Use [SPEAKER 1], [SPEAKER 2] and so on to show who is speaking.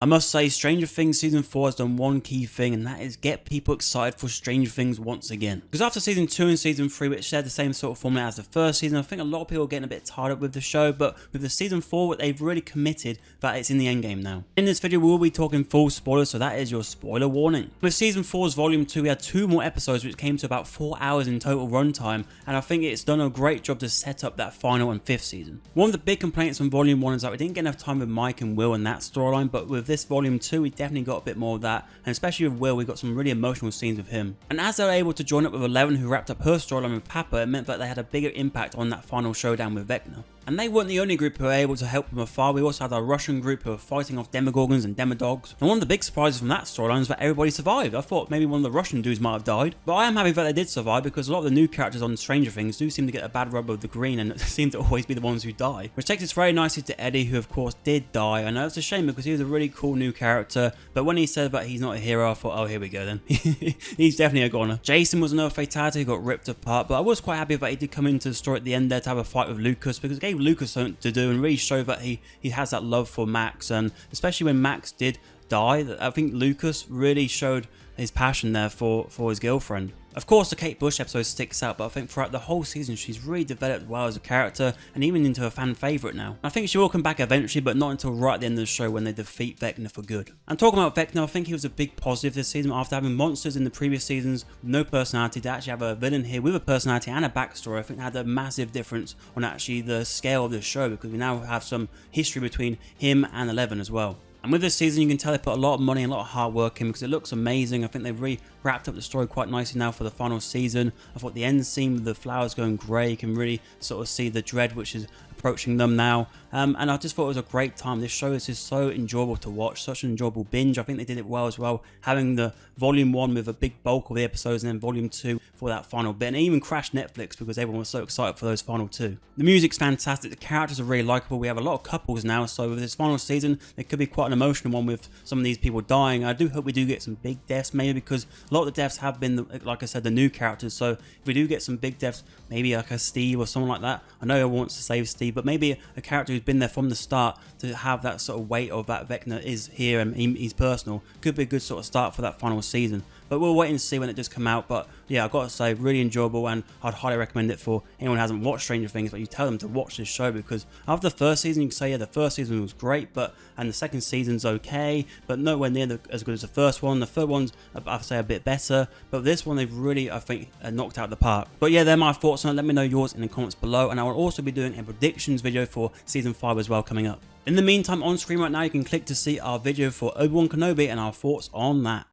[SPEAKER 1] I must say, Stranger Things Season 4 has done one key thing, and that is get people excited for Stranger Things once again. Because after Season 2 and Season 3, which shared the same sort of formula as the first season, I think a lot of people are getting a bit tired up with the show, but with the Season 4, they've really committed that it's in the endgame now. In this video, we will be talking full spoilers, so that is your spoiler warning. With Season 4's Volume 2, we had 2 more episodes, which came to about 4 hours in total runtime, and I think it's done a great job to set up that final and 5th season. One of the big complaints from Volume 1 is that we didn't get enough time with Mike and Will and that storyline, but with this Volume 2, we definitely got a bit more of that, and especially with Will, we got some really emotional scenes with him. And as they were able to join up with Eleven, who wrapped up her storyline with Papa, it meant that they had a bigger impact on that final showdown with Vecna. And they weren't the only group who were able to help them afar. We also had our Russian group who were fighting off Demogorgons and Demodogs. And one of the big surprises from that storyline is that everybody survived. I thought maybe one of the Russian dudes might have died. But I am happy that they did survive, because a lot of the new characters on Stranger Things do seem to get a bad rub of the green and seem to always be the ones who die. Which takes us very nicely to Eddie, who of course did die. I know it's a shame because he was a really cool new character. But when he said that he's not a hero, I thought, oh, here we go then. He's definitely a goner. Jason was another fatality who got ripped apart. But I was quite happy that he did come into the story at the end there to have a fight with Lucas, because it gave Lucas something to do and really show that he has that love for Max. And especially when Max did die, I think Lucas really showed his passion there for his girlfriend. Of course, the Kate Bush episode sticks out, but I think throughout the whole season she's really developed well as a character and even into a fan favourite now. I think she will come back eventually, but not until right at the end of the show when they defeat Vecna for good. And talking about Vecna, I think he was a big positive this season. After having monsters in the previous seasons with no personality, to actually have a villain here with a personality and a backstory, I think had a massive difference on actually the scale of the show, because we now have some history between him and Eleven as well. And with this season, you can tell they put a lot of money and a lot of hard work in, because it looks amazing. I think they've really wrapped up the story quite nicely now for the final season. I thought the end scene with the flowers going grey, you can really sort of see the dread which is approaching them now. And I just thought it was a great time. This show is just so enjoyable to watch, such an enjoyable binge. I think they did it well as well, having the Volume 1 with a big bulk of the episodes and then Volume 2 for that final bit. And it even crashed Netflix because everyone was so excited for those final 2. The music's fantastic, the characters are really likeable. We have a lot of couples now, so with this final season, it could be quite an emotional one with some of these people dying. I do hope we do get some big deaths, maybe, because a lot of the deaths have been, like I said, the new characters. So if we do get some big deaths, maybe like a Steve or someone like that. I know everyone wants to save Steve, but maybe a character who's been there from the start to have that sort of weight of that Vecna is here and he's personal could be a good sort of start for that final season. But we'll wait and see when it does come out. But yeah, I've got to say, really enjoyable, and I'd highly recommend it for anyone who hasn't watched Stranger Things. But you tell them to watch this show, because after the first season, you can say, yeah, the first season was great, and the second season's okay, but nowhere near as good as the first one. The third one's, I'd say, a bit better, but this one they've really, I think, knocked out the park. But yeah, they're my thoughts on it. Let me know yours in the comments below, and I will also be doing a predictions video for Season 5 as well coming up. In the meantime, on screen right now, you can click to see our video for Obi-Wan Kenobi and our thoughts on that.